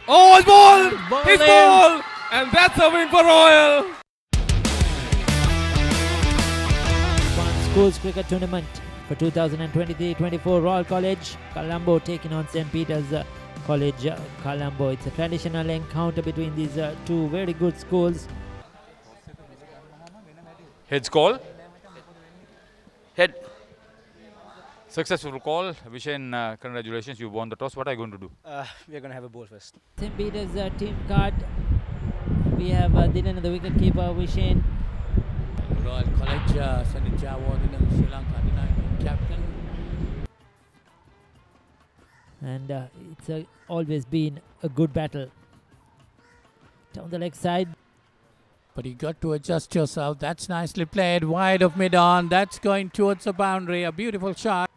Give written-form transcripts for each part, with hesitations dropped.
Oh, his ball! His ball! And that's a win for Royal. Schools Cricket Tournament for 2023-24 Royal College Colombo taking on St. Peter's College Colombo. It's a traditional encounter between these two very good schools. Heads call. Head. Successful call. Vishen, congratulations. You won the toss. What are you going to do? We're going to have a ball first. St. Peter's team card. We have Dylan, the wicketkeeper, Vishen. Royal College, Sanija Wardena, Sri Lanka U19 captain. And it's always been a good battle. Down the leg side. But you got to adjust yourself. That's nicely played. Wide of mid-on. That's going towards the boundary. A beautiful shot.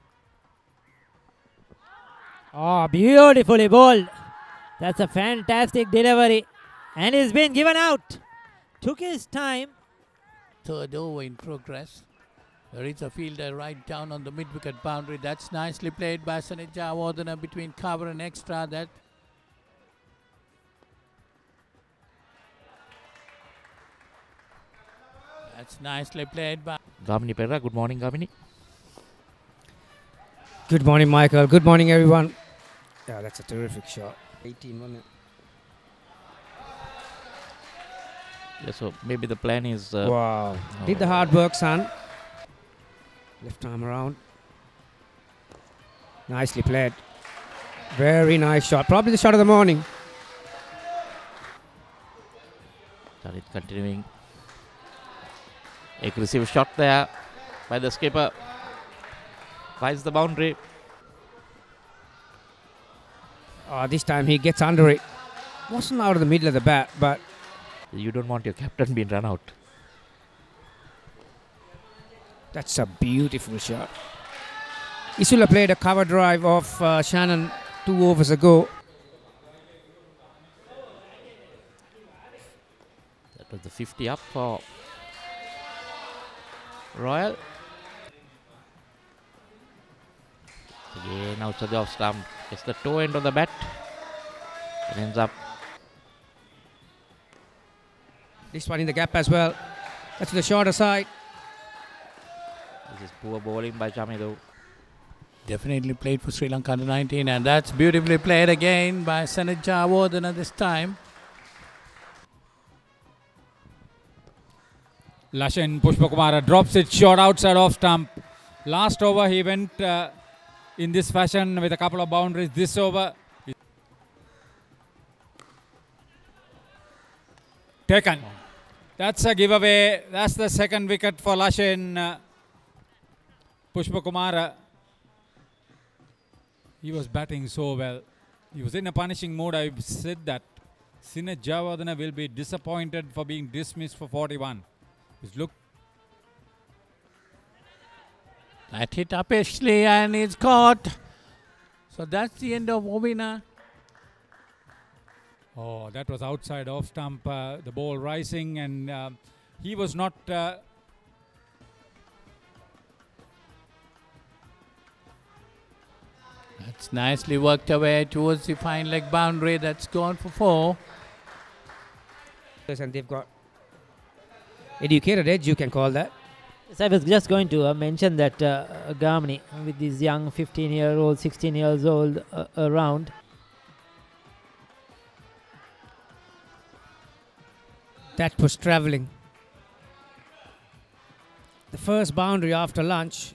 Oh, beautifully bowled. That's a fantastic delivery. And he's been given out. Took his time. Third over in progress. There is a fielder right down on the mid-wicket boundary. That's nicely played by Sanija Wardena between cover and extra. That's nicely played by Gamini Perra. Good morning, Gamini. Good morning, Michael. Good morning, everyone. Yeah, that's a terrific shot. 18, wasn't it? Yeah, so maybe the plan is... wow. Did the hard work, son. Left arm around. Nicely played. Very nice shot. Probably the shot of the morning. Started continuing. Aggressive shot there by the skipper. Finds the boundary. This time he gets under it. Wasn't out of the middle of the bat, but... You don't want your captain being run out. That's a beautiful shot. Isula played a cover drive off Shannon 2 overs ago. That was the 50 up for Royal. Again outside the off stump. It's the toe end of the bat. It ends up. This one in the gap as well. That's the shorter side. This is poor bowling by Chamidu. definitely played for Sri Lanka U19, and that's beautifully played again by Sanija Wardena this time. Lashin Pushpakumara drops it short outside off stump. Last over he went in this fashion with a couple of boundaries. This over taken. That's a giveaway. That's the second wicket for Lashin Pushpakumara. He was batting so well. He was in a punishing mode. I said that Sanija Wardena will be disappointed for being dismissed for 41. Look. That hit up Ashley and it's caught. So that's the end of Wovina. Oh, that was outside off stump. The ball rising, and he was not. That's nicely worked away towards the fine leg boundary. That's gone for 4. And they've got educated edge, you can call that. Yes, I was just going to mention that Gamini, with these young 15-year-old, 16 years old around. That was travelling. The first boundary after lunch.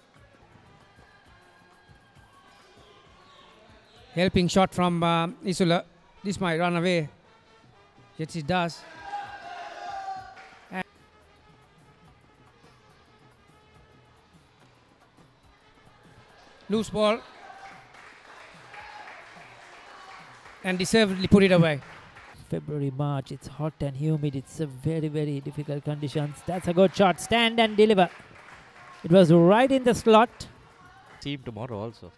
Helping shot from Isula. This might run away. Yes, it does. Loose ball. And deservedly put it away. February, March, it's hot and humid. It's a very, very difficult conditions. That's a good shot. Stand and deliver. It was right in the slot. Team tomorrow also.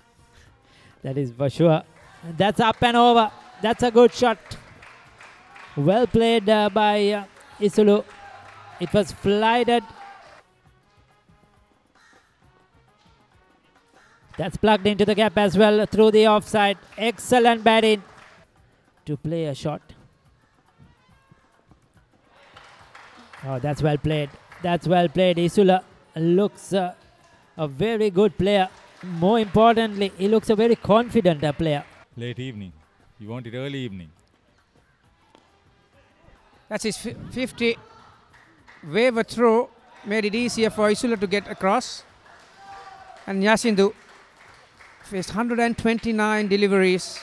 That is for sure. That's up and over. That's a good shot. Well played by Isulu. It was flighted. That's plugged into the gap as well through the offside. Excellent batting. to play a shot. Oh, that's well played. That's well played. Isula looks a very good player. More importantly, he looks a very confident player. Late evening. You want it early evening. That's his 50 waiver throw. Made it easier for Isula to get across. And Yasindu faced 129 deliveries.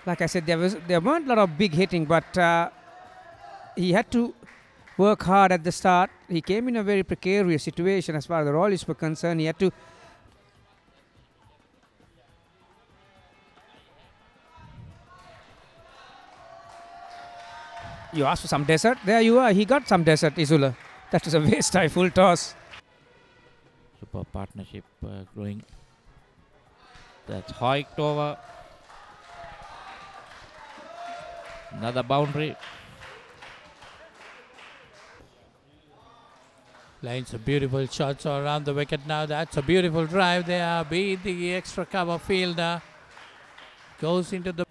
Like I said, there weren't a lot of big hitting, but he had to work hard at the start. He came in a very precarious situation as far as the Royals were concerned. He had to You asked for some desert. There you are. He got some desert, Isula. That was a waste high full toss. Super partnership growing. That's hiked over. Another boundary. Playing some beautiful shots around the wicket now. That's a beautiful drive there. Beat the extra cover fielder. Goes into the...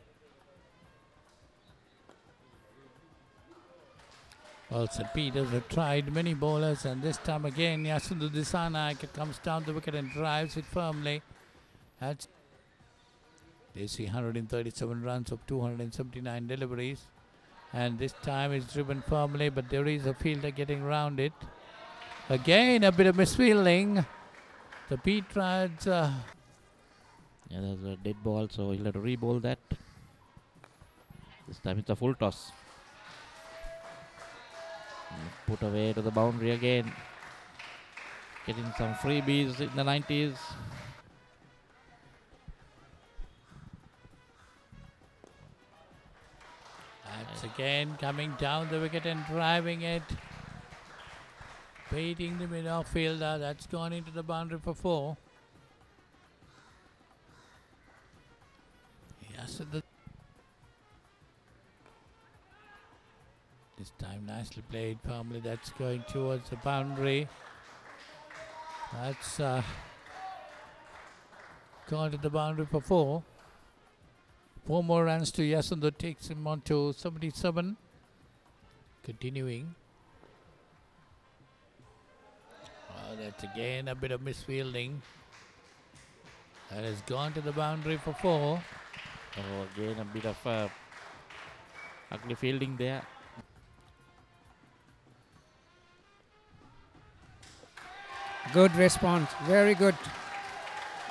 Well, St. Peters have tried many bowlers, and this time again, Yasundu Disanaik comes down the wicket and drives it firmly. That's... They see 137 runs of 279 deliveries. And this time it's driven firmly, but there is a fielder getting round it. Again, a bit of misfielding. The Petrads... Yeah, there's a dead ball, so he'll have to re-bowl that. This time it's a full toss. Put away to the boundary again. Getting some freebies in the 90s. That's again coming down the wicket and driving it. Beating the mid-off fielder. That's gone into the boundary for 4. Yes, this time nicely played firmly. That's going towards the boundary. That's gone to the boundary for 4. 4 more runs to Yasundu, takes him on to 77. Continuing. Oh, that's again a bit of misfielding. That has gone to the boundary for 4. Oh, again a bit of ugly fielding there. Good response. Very good.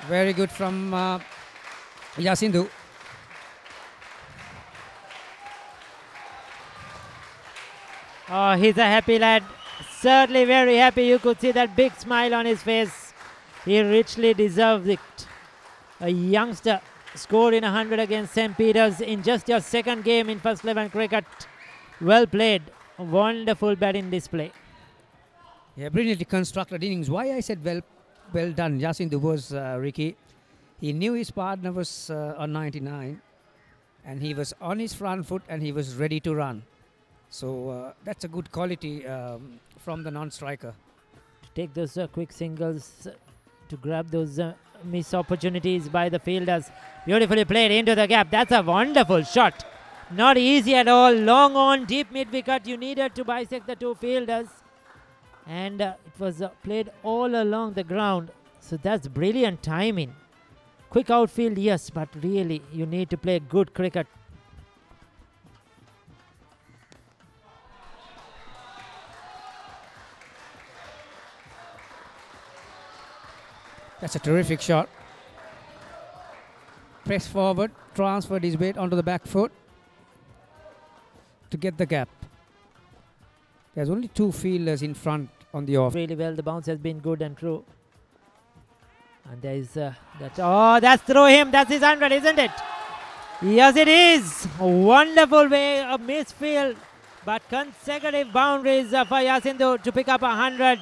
Very good from Yasindu. Oh, he's a happy lad. Certainly very happy. You could see that big smile on his face. He richly deserves it. A youngster scored in 100 against St. Peters in just your second game in first 11 cricket. Well played. Wonderful batting display. Yeah, brilliantly constructed innings. Why I said well done, Yasindu was, Ricky. He knew his partner was on 99 and he was on his front foot and he was ready to run. So that's a good quality from the non-striker. To take those quick singles, to grab those missed opportunities by the fielders. Beautifully played into the gap. That's a wonderful shot. Not easy at all. Long on, deep mid-wicket. You needed to bisect the 2 fielders. And it was played all along the ground. So that's brilliant timing. Quick outfield, yes, but really you need to play good cricket. That's a terrific shot. Press forward, transferred his weight onto the back foot to get the gap. There's only 2 fielders in front on the off. Really well, the bounce has been good and true. And there is that. Oh, that's through him. That's his 100, isn't it? Yes, it is. A wonderful way of misfield, but consecutive boundaries for Yasindu to pick up 100.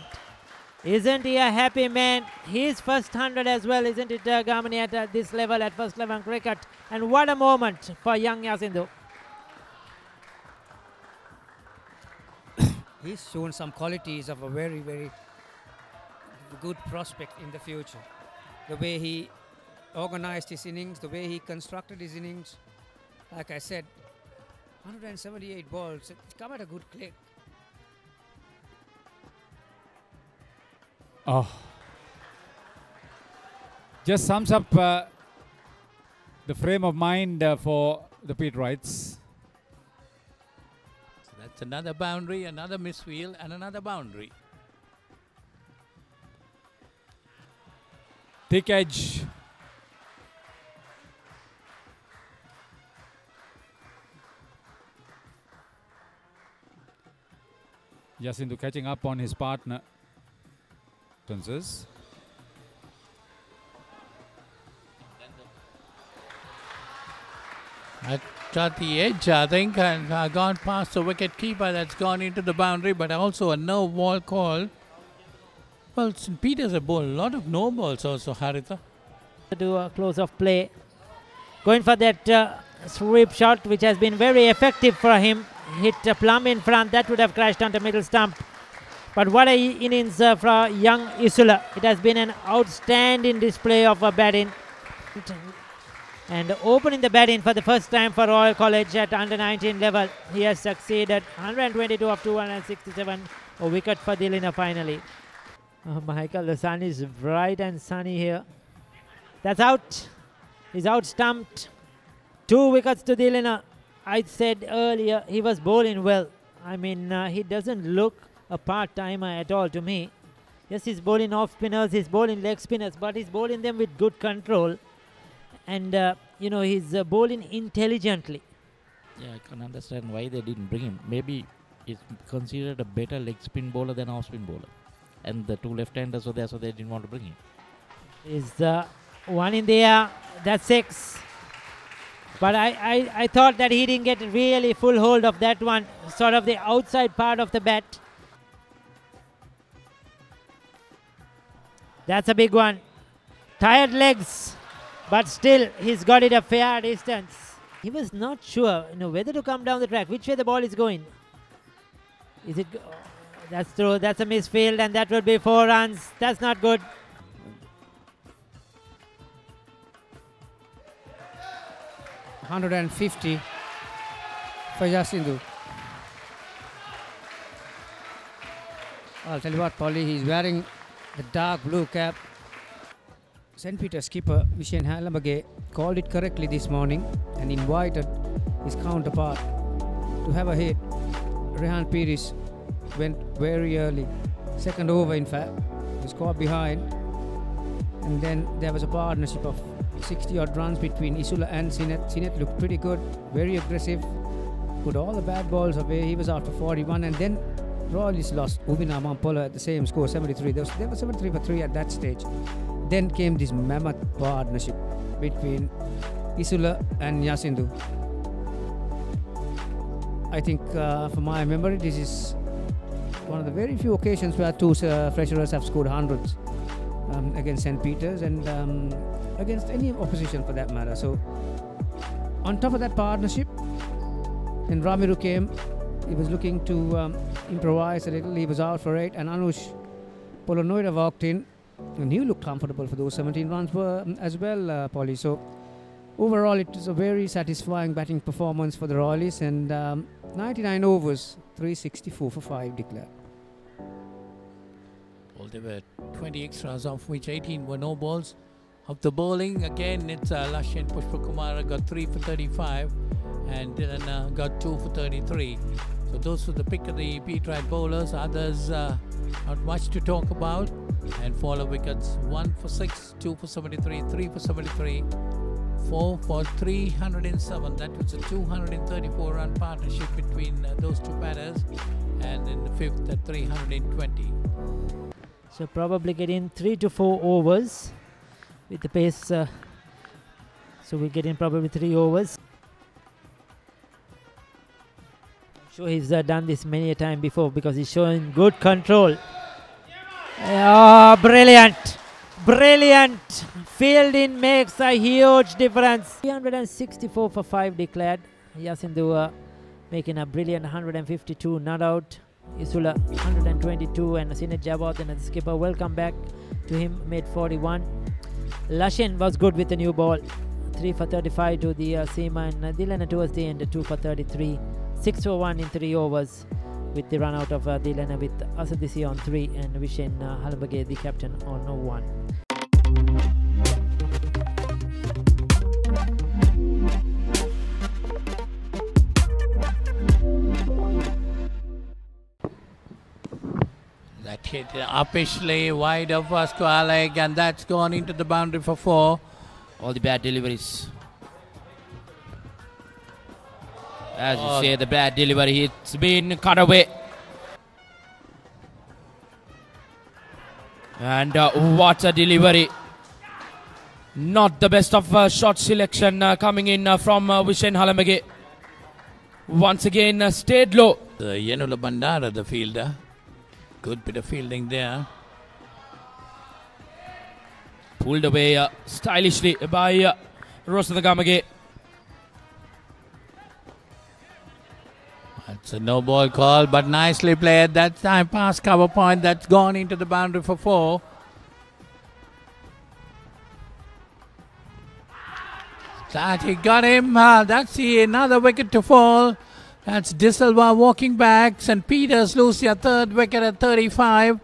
Isn't he a happy man? His first 100 as well, isn't it, Gamani, at this level, at first 11 cricket? And what a moment for young Yasindu. He's shown some qualities of a very, very good prospect in the future. The way he organized his innings, the way he constructed his innings, Like I said, 178 balls. It's come at a good click. Oh. Just sums up the frame of mind for the Pete Wrights. So that's another boundary, another misfield, and another boundary. Thick edge. Jacinto catching up on his partner. I got the edge, I think, and gone past the wicket keeper. That's gone into the boundary, but also a no ball call. Well, St. Peter's have bowled a lot of no balls also, Haritha. Do a close of play. Going for that sweep shot, which has been very effective for him. Hit a plumb in front. That would have crashed onto middle stump. But what a innings for young Isula. It has been an outstanding display of batting. And opening the batting for the first time for Royal College at under 19 level. He has succeeded. 122 of 267. A wicket for Dilina finally. Oh, Michael, the sun is bright and sunny here. That's out. He's out stumped. 2 wickets to Dilina. I said earlier he was bowling well. I mean, he doesn't look a part-timer at all to me. Yes, he's bowling off spinners, he's bowling leg spinners, but he's bowling them with good control. And, you know, he's bowling intelligently. Yeah, I can understand why they didn't bring him. Maybe he's considered a better leg spin bowler than off spin bowler. And the 2 left-handers were there, so they didn't want to bring him. Is one in the air. That's 6. But I thought that he didn't get really full hold of that one. Sort of the outside part of the bat. That's a big one. Tired legs. But still, he's got it a fair distance. He was not sure, you know, whether to come down the track, which way the ball is going. Is it... that's true. That's a misfield, and that would be 4 runs. That's not good. $150 for Jacinto. I'll tell you what, Polly, he's wearing the dark blue cap. St. Peter skipper Vishen Halamage called it correctly this morning and invited his counterpart to have a hit. Rehan Pires went very early, second over in fact, he scored behind, and then there was a partnership of 60 odd runs between Isula and Sinet. Sinet looked pretty good, very aggressive, put all the bad balls away. He was out for 41, and then Royals lost Ubina Mampola at the same score, 73. They were 73 for 3 at that stage. Then came this mammoth partnership between Isula and Jacinto. I think from my memory, this is one of the very few occasions where 2 fresherers have scored hundreds against St. Peter's and against any opposition for that matter. So on top of that partnership, then Ramiru came. He was looking to improvise a little. He was out for 8, and Anush Polonoida walked in, and he looked comfortable for those 17 runs as well, Polly. So overall, it was a very satisfying batting performance for the Royalists, and 99 overs, 364 for 5 declared. Well, there were 20 extras, of which 18 were no balls. Of the bowling, again, it's Lashin Pushpakumara got 3 for 35, and Dylan got 2 for 33. So those were the pick of the Pete Wright bowlers. Others, not much to talk about. And follow wickets, 1 for 6, 2 for 73, 3 for 73, 4 for 307. That was a 234-run partnership between those 2 batters. And in the 5th at 320. So probably getting 3 to 4 overs with the pace. So we'll get in probably 3 overs. I'm sure he's done this many a time before because he's showing good control. Oh, brilliant. Brilliant. Fielding makes a huge difference. 364 for 5 declared. Jacinto making a brilliant 152 not out. Isula 122, and Sinet Jawad and the skipper, welcome back to him, made 41. Lashin was good with the new ball, 3 for 35 to the Seema and Dilana towards the end, 2 for 33. 6 for 1 in 3 overs with the run out of Dilana with Asadisi on 3 and Vishen Halambage, the captain, on 1. That hit uppishly wide of Squaleg, and that's gone into the boundary for 4. All the bad deliveries. As you say, the bad delivery, it's been cut away. And what a delivery. Not the best of shot selection coming in from Vishen Halambage. Once again, stayed low. Yenula Bandara, the fielder. Good bit of fielding there. Pulled away stylishly by Rosanagamage. That's a no ball call, but nicely played. That time past cover point, that's gone into the boundary for 4. That he got him. That's another wicket to fall. That's De Silva walking back. St. Peters lose their 3rd wicket at 35.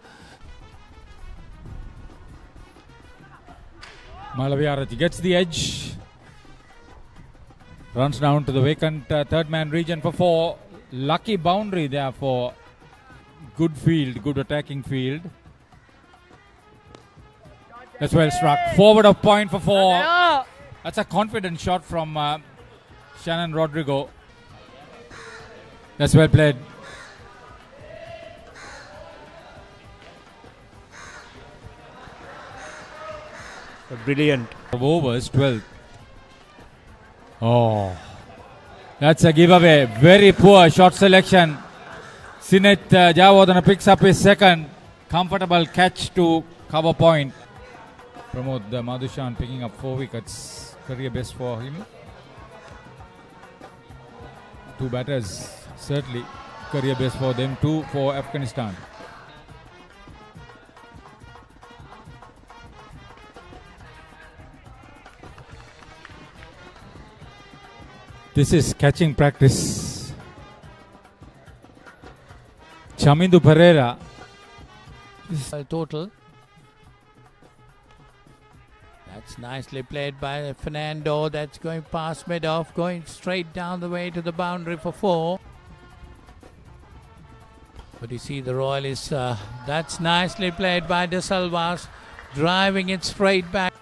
Malaviarati gets the edge. Runs down to the vacant 3rd man region for 4. Lucky boundary there for good field, good attacking field. That's well struck. Forward of point for 4. That's a confident shot from Shannon Rodrigo. That's well played. Brilliant. Overs 12. Oh, that's a giveaway. Very poor shot selection. Sinet Jawadana picks up his 2nd. Comfortable catch to cover point. Pramod Madhushan picking up 4 wickets. Career best for him. 2 batters. Certainly career best for them too, for Afghanistan. This is catching practice. Chamindu Pereira. Total. That's nicely played by Fernando. That's going past mid-off, going straight down the way to the boundary for 4. But you see the Royalists, that's nicely played by De Silvas, driving it straight back.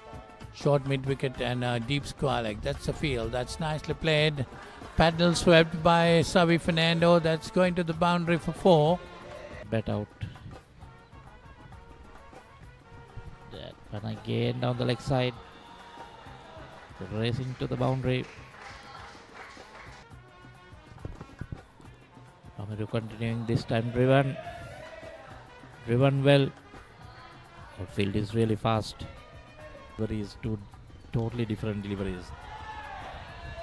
Short mid-wicket and deep square. That's the field. That's nicely played. Paddle swept by Savi Fernando. That's going to the boundary for 4. Bet out. That one again down the leg side. Racing to the boundary. Amaru continuing this time driven. Driven well. Outfield is really fast. Deliveries, 2 totally different deliveries.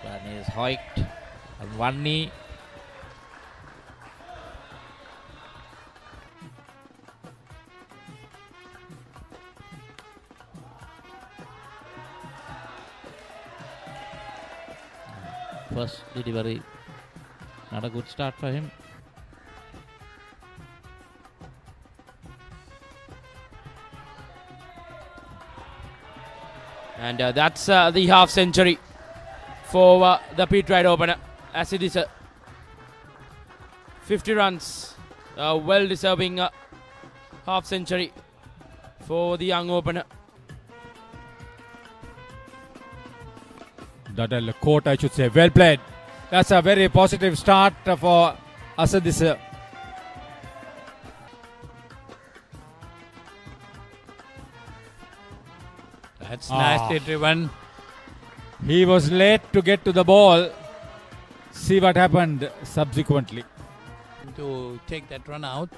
One is hiked on one knee. First delivery, not a good start for him. And that's the half century for the Pete Wright opener, as it is 50 runs, well deserving half century for the young opener. Dadal court, I should say. Well played. That's a very positive start for Asadis. That's nicely driven. He was late to get to the ball. See what happened subsequently. To take that run out.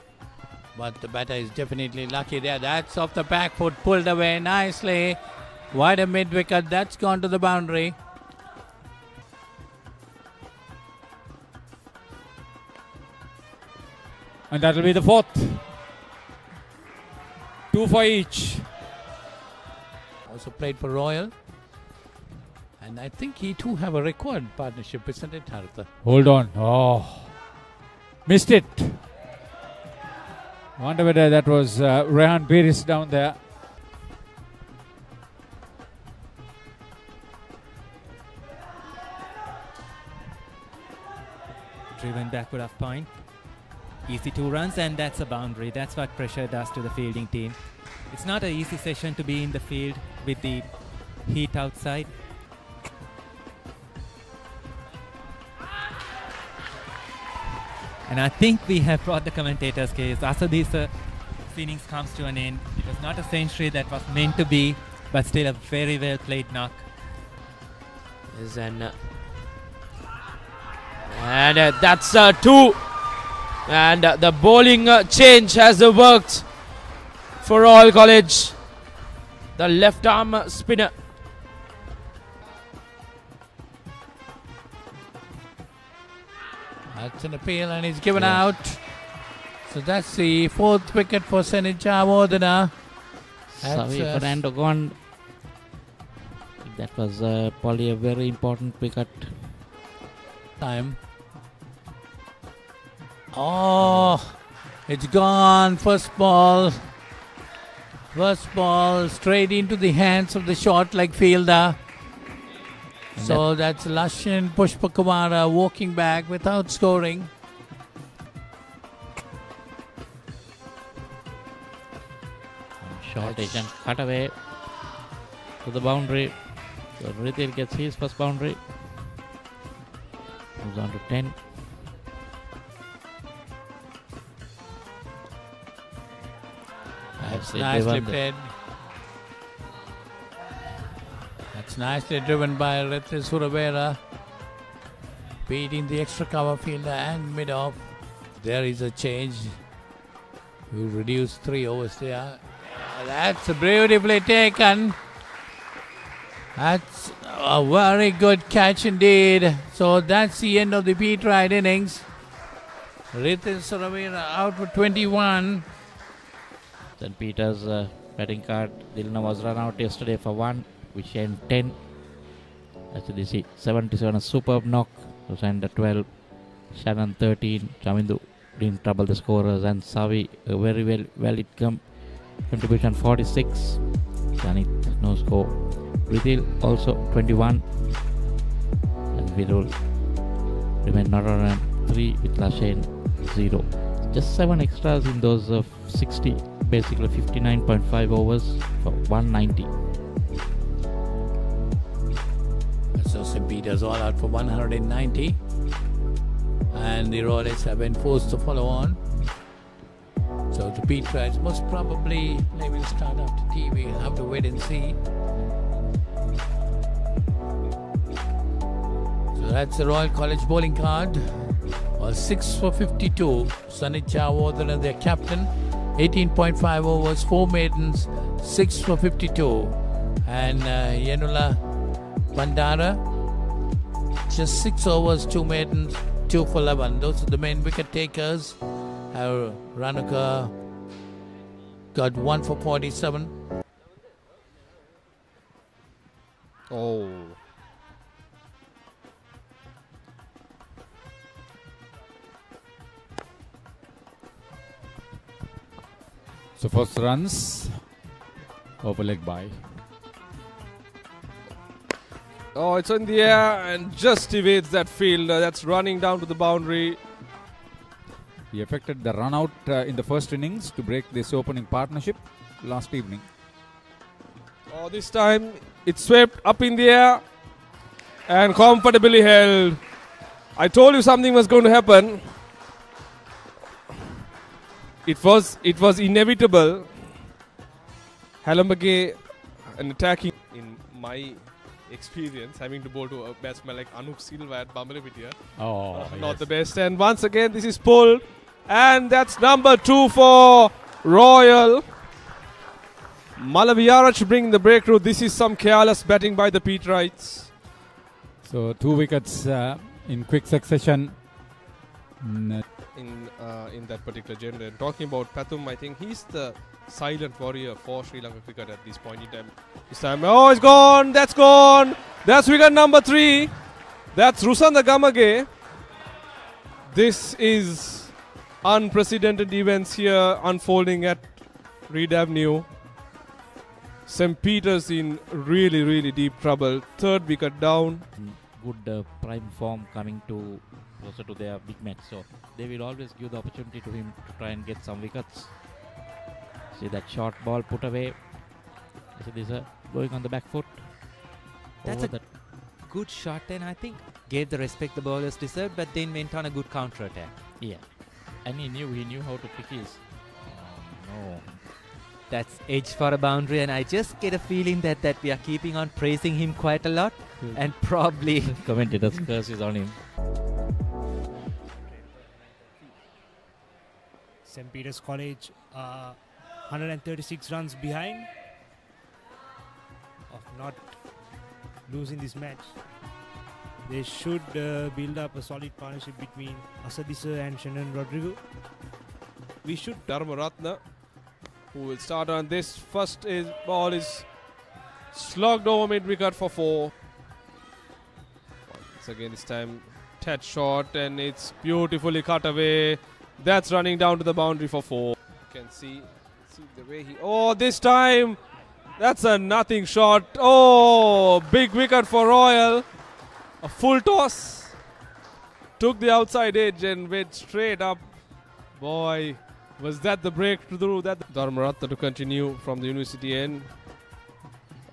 But the batter is definitely lucky there. That's off the back foot, pulled away nicely. Wider mid wicket. That's gone to the boundary. And that will be the 4th. 2 for each. Also played for Royal. And I think he too have a record partnership, isn't it, Haritha? Hold on. Oh. Missed it. Wonder whether that was Rehan Beris down there. Driven backward off point. Easy 2 runs, and that's a boundary. That's what pressure does to the fielding team. It's not an easy session to be in the field with the heat outside. And I think we have brought the commentator's case. After this innings comes to an end, it was not a century that was meant to be, but still a very well played knock. And that's 2. And the bowling change has worked for Royal College. The left arm spinner. That's an appeal and he's given out. So that's the 4th wicket for Senit Jawadana. Sorry, Fernando gone. That was probably a very important wicket. Time. Oh, it's gone. First ball straight into the hands of the short leg fielder. And so that's Lashin Pushpakumara walking back without scoring. Shortage and cut away to the boundary. So Rithil gets his first boundary. Moves on to 10. That's nicely played. That's nicely driven by Rithil Suravera, beating the extra cover fielder and mid-off. There is a change. We reduce 3 overs there. That's beautifully taken. That's a very good catch indeed. So that's the end of the Peterite innings. Rithil Suravera out for 21. St. Peter's batting card. Dilna was run out yesterday for 1. Vishen 10. Actually, see 77, a superb knock. Rosanda 12. Shannon 13. Chamindu didn't trouble the scorers. And Savi, a very valid contribution 46. Janit, no score. Rithil also 21. And Virul remain not on 3 with Lashen 0. Just 7 extras in those 60, basically 59.5 overs for 190. So St. Peter's all out for 190. And the Royals have been forced to follow on. So the Peterites most probably they will start after tea. We'll have to wait and see. So that's the Royal College bowling card. 6 for 52. Sanit Jawadana, their captain. 18.5 overs, 4 maidens, 6 for 52. And Yenula Bandara, just 6 overs, 2 maidens, 2 for 11. Those are the main wicket takers. Ranuka got 1 for 47. Oh. So first runs, over leg by. Oh, it's in the air and just evades that fielder. That's running down to the boundary. He affected the run out in the first innings to break this opening partnership last evening. Oh, this time it swept up in the air and comfortably held. I told you something was going to happen. It was inevitable. Halambage, an attacking, in my experience, having to bowl to a batsman like Anup Silva at Bamalepitia. Not the best. And once again, this is pulled. And that's number 2 for Royal. Malaviarach bring the breakthrough. This is some careless batting by the Peterites. So 2 wickets in quick succession. In that particular gender. And talking about Pathum, I think he's the silent warrior for Sri Lanka cricket at this point in time. This time, oh, it's gone. That's gone. That's wicket number 3. That's Rusanda Gamage. This is unprecedented events here unfolding at Reed Avenue. St. Peter's in really, really deep trouble. 3rd wicket down. Good prime form coming to closer to their big match, so they will always give the opportunity to him to try and get some wickets. See that short ball put away. See this going on the back foot. That's a good shot, and I think gave the respect the bowlers deserved, but then went on a good counter attack. Yeah, and he knew how to pick his. Oh, no. That's edge for a boundary, and I just get a feeling that we are keeping on praising him quite a lot, and probably commentators' curse is on him. St. Peter's College 136 runs behind of not losing this match. They should build up a solid partnership between Asadisa and Shannon Rodrigo. We should Dharmaratna, who will start on this. First ball is slogged over mid-wicket for 4. Once again this time Ted shot, and it's beautifully cut away. That's running down to the boundary for 4. You can see the way he... Oh, this time that's a nothing shot. Oh, big wicket for Royal. A full toss. Took the outside edge and went straight up. Boy, was that the breakthrough? That Dharmaratna to continue from the University end.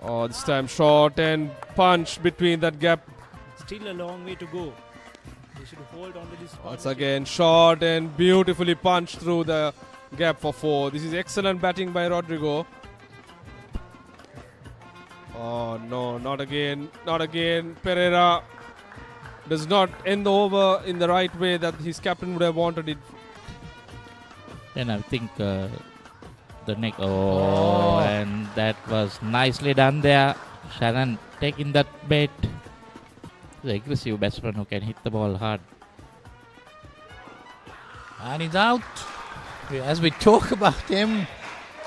Oh, this time short and punch between that gap. Still a long way to go. They should hold on to this. Once again, short and beautifully punched through the gap for 4. This is excellent batting by Rodrigo. Oh no, not again, not again. Pereira does not end the over in the right way that his captain would have wanted it. Then I think the neck. Oh, and that was nicely done there. Shannon taking that bait. The aggressive batsman who can hit the ball hard. And he's out. As we talk about him,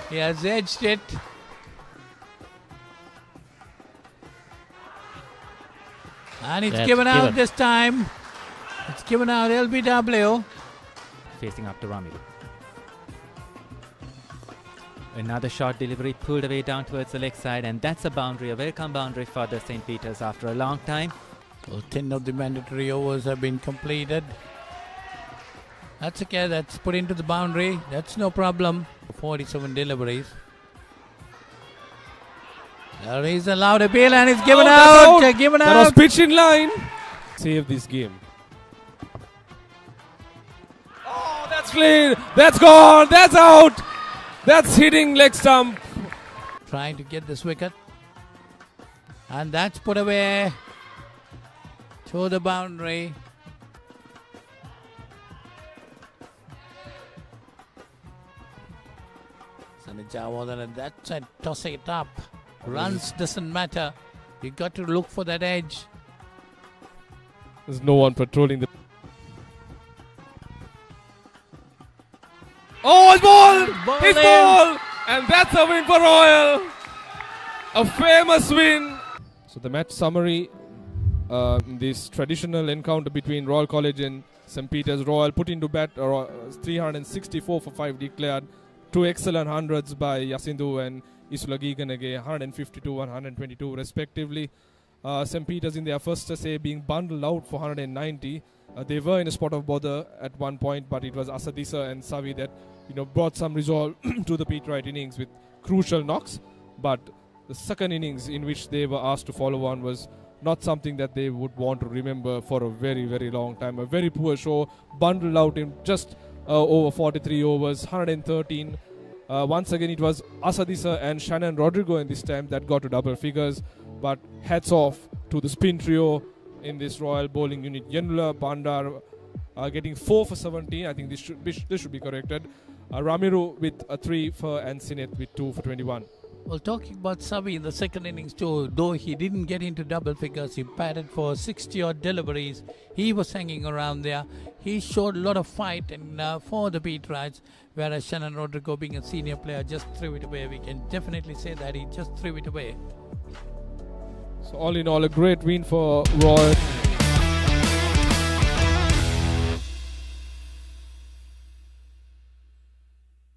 he has edged it. And it's given out this time. It's given out LBW. Facing up to Ramil. Another short delivery pulled away down towards the leg side, and that's a boundary, a welcome boundary for the St. Peter's after a long time. So 10 of the mandatory overs have been completed. That's okay, that's put into the boundary. That's no problem. 47 deliveries. There is a loud appeal and it's given out. Given out. That was pitch in line. Save this game. Oh, that's clean. That's gone. That's out. That's hitting leg stump. Trying to get this wicket. And that's put away to the boundary. And that's a toss it up. Runs doesn't matter. You got to look for that edge. There's no one patrolling the... Oh, his ball! His ball! And that's a win for Royal. A famous win. So the match summary, in this traditional encounter between Royal College and St. Peter's. Royal put into bat 364 for 5 declared. 2 excellent hundreds by Yasindu and Isula Giganege, 152 and 122 respectively. St. Peter's in their first essay being bundled out for 190. They were in a spot of bother at one point, but it was Asadisa and Savi that brought some resolve to the Pete Wright innings with crucial knocks. But the second innings in which they were asked to follow on was not something that they would want to remember for a very, very long time. A very poor show, bundled out in just over 43 overs, 113. Once again, it was Asadisa and Shannon Rodrigo in this time that got to double figures. But hats off to the spin trio in this Royal bowling unit. Yenula, Bandar getting 4 for 17. I think this should be corrected. Ramiru with a 3 for and Sineth with 2 for 21. Well, talking about Savi in the second innings too, though he didn't get into double figures, he batted for 60-odd deliveries. He was hanging around there. He showed a lot of fight and for the beat rides, whereas Shannon Rodrigo, being a senior player, just threw it away. We can definitely say that he just threw it away. So all in all, a great win for Roy.